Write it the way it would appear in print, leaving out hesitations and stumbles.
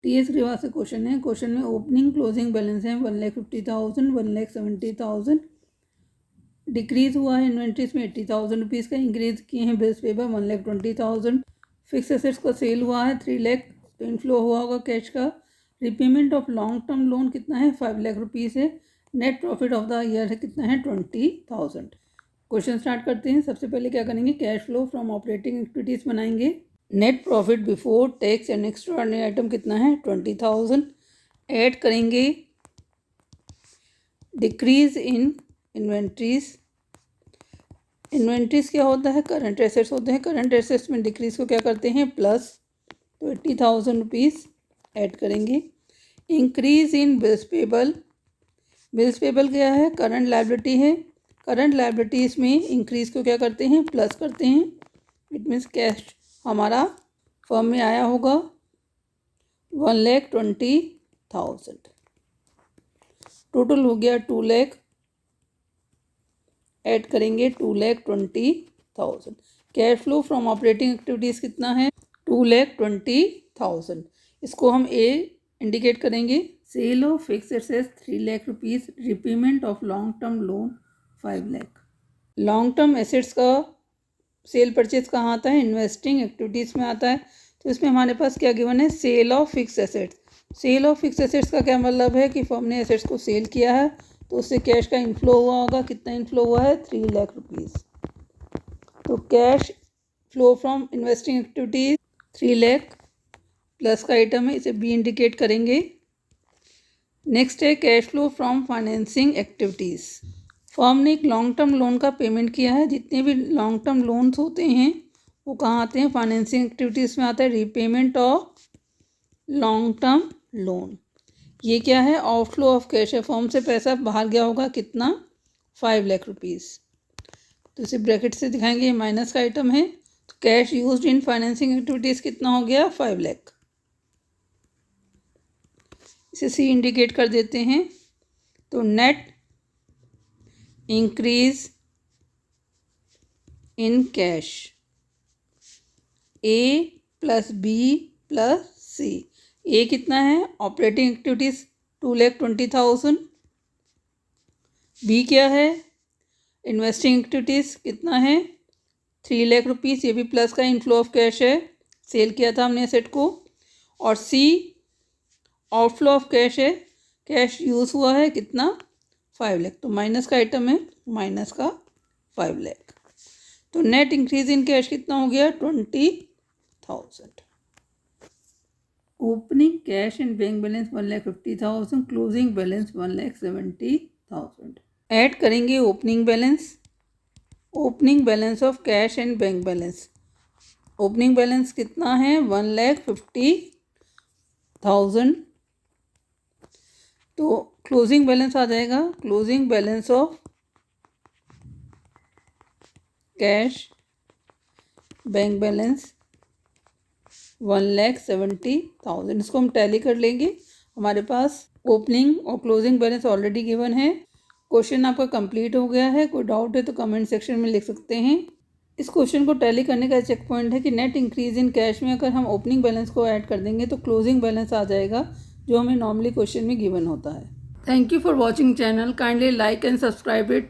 TS Shrivas से question है। Question में ओपनिंग क्लोजिंग बैलेंस है 1,50,000, 1,70,000। डिक्रीज हुआ है इन्वेंट्रीज में 80,000 रुपीज़ का। इंक्रीज किए हैं बिल्स पेपर 1,20,000। फिक्स एसेट्स का सेल हुआ है 3 लाख, तो इनफ्लो हुआ होगा कैश का। Repayment of long term loan कितना है 5 लाख रुपीज़ है। Net profit of the year है कितना है 20,000। क्वेश्चन स्टार्ट करते हैं। सबसे पहले क्या करेंगे, cash flow from operating activities बनाएंगे। Net profit before tax and extraordinary item कितना है 20,000। ऐड करेंगे डिक्रीज इन इन्वेंट्रीज। इन्वेंट्रीज क्या होता है, करंट एसेट्स होते हैं। करंट एसेट्स में डिक्रीज को क्या करते हैं प्लस, तो 80,000 रुपीज़ ऐड करेंगे। Increase in bills payable. Bills payable क्या है, करंट लायबिलिटी है। करंट लायबिलिटीज में इंक्रीज को क्या करते हैं प्लस करते हैं। इट मीन्स कैश हमारा फर्म में आया होगा 1,20,000। टोटल हो गया 2 लाख। ऐड करेंगे 2,20,000। Cash flow from operating activities कितना है 2,20,000। इसको हम ए इंडिकेट करेंगे। Sale of fix assets 3 lakh rupees. Repayment of long term loan 5 lakh. Long term assets का सेल परचेज कहाँ आता है, इन्वेस्टिंग एक्टिविटीज़ में आता है। तो इसमें हमारे पास क्या गिवन है, sale of fix assets. Sale of fix assets का क्या मतलब है कि फर्म ने एसेट्स को सेल किया है तो उससे कैश का इनफ्लो हुआ होगा। कितना इनफ्लो हुआ है 3 लाख रुपीज़। तो cash flow from investing activities 3 lakh, plus का आइटम है, इसे बी इंडिकेट करेंगे। नेक्स्ट है cash flow from financing activities. Firm ने एक लॉन्ग टर्म लोन का पेमेंट किया है। जितने भी लॉन्ग टर्म लोन्स होते हैं वो कहाँ आते हैं, फाइनेंसिंग एक्टिविटीज़ में आता है। Repayment of long term loan, ये क्या है, आउटफ्लो ऑफ कैश है। फर्म से पैसा बाहर गया होगा कितना 5 लाख रुपीज़। तो इसे ब्रैकेट से दिखाएंगे, माइनस का आइटम है। तो cash used in financing activities कितना हो गया 5 लाख। इसे सी इंडिकेट कर देते हैं। तो net increase in cash A plus B plus C. A कितना है, ऑपरेटिंग एक्टिविटीज़ 2,20,000। बी क्या है, इन्वेस्टिंग एक्टिविटीज़ कितना है 3 लाख रुपीज़। ये भी प्लस का इनफ्लो ऑफ कैश है, सेल किया था हमने एसेट को। और सी आउटफ्लो ऑफ कैश है, कैश यूज़ हुआ है कितना 5 लाख। तो माइनस का आइटम है, माइनस का 5 लाख। तो नेट इंक्रीज इन कैश कितना हो गया 20,000। Opening cash and bank balance 1,50,000। Closing balance 1,70,000। Add करेंगे opening balance. Opening balance of cash and bank balance. Opening balance कितना है 1,50,000। तो क्लोजिंग बैलेंस आ जाएगा, closing balance of cash bank balance 1,70,000। इसको हम टैली कर लेंगे। हमारे पास ओपनिंग और क्लोजिंग बैलेंस ऑलरेडी गिवन है। क्वेश्चन आपका कंप्लीट हो गया है। कोई डाउट है तो कमेंट सेक्शन में लिख सकते हैं। इस क्वेश्चन को टैली करने का चेक पॉइंट है कि नेट इंक्रीज इन कैश में अगर हम ओपनिंग बैलेंस को ऐड कर देंगे तो क्लोजिंग बैलेंस आ जाएगा, जो हमें नॉर्मली क्वेश्चन में गिवन होता है। Thank you for watching channel. Kindly like and subscribe it.